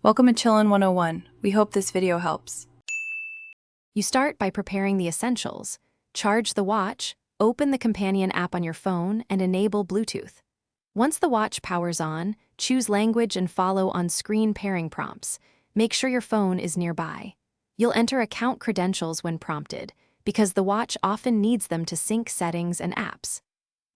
Welcome to Chillin' 101. We hope this video helps. You start by preparing the essentials. Charge the watch, open the companion app on your phone, and enable Bluetooth. Once the watch powers on, choose language and follow on-screen pairing prompts. Make sure your phone is nearby. You'll enter account credentials when prompted, because the watch often needs them to sync settings and apps.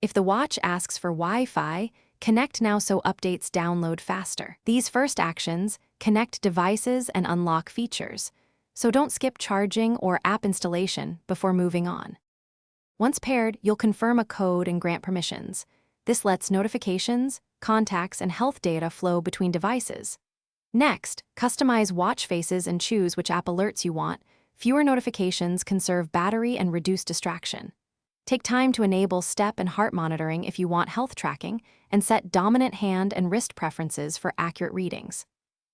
If the watch asks for Wi-Fi, connect now so updates download faster. These first actions connect devices and unlock features, so don't skip charging or app installation before moving on. Once paired, you'll confirm a code and grant permissions. This lets notifications, contacts, and health data flow between devices. Next, customize watch faces and choose which app alerts you want. Fewer notifications conserve battery and reduce distraction. Take time to enable step and heart monitoring if you want health tracking, and set dominant hand and wrist preferences for accurate readings.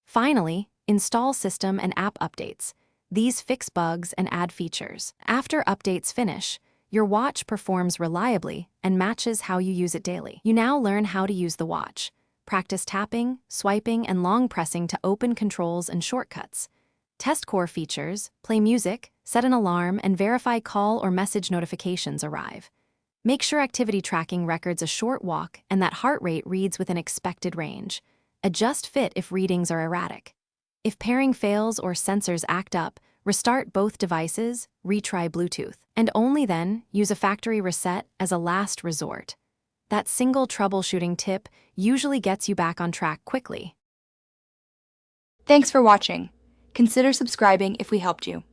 Finally, install system and app updates. These fix bugs and add features. After updates finish, your watch performs reliably and matches how you use it daily. You now learn how to use the watch. Practice tapping, swiping, and long pressing to open controls and shortcuts. Test core features, play music, set an alarm, and verify call or message notifications arrive. Make sure activity tracking records a short walk and that heart rate reads within expected range. Adjust fit if readings are erratic. If pairing fails or sensors act up, restart both devices, retry Bluetooth, and only then use a factory reset as a last resort. That single troubleshooting tip usually gets you back on track quickly. Thanks for watching. Consider subscribing if we helped you.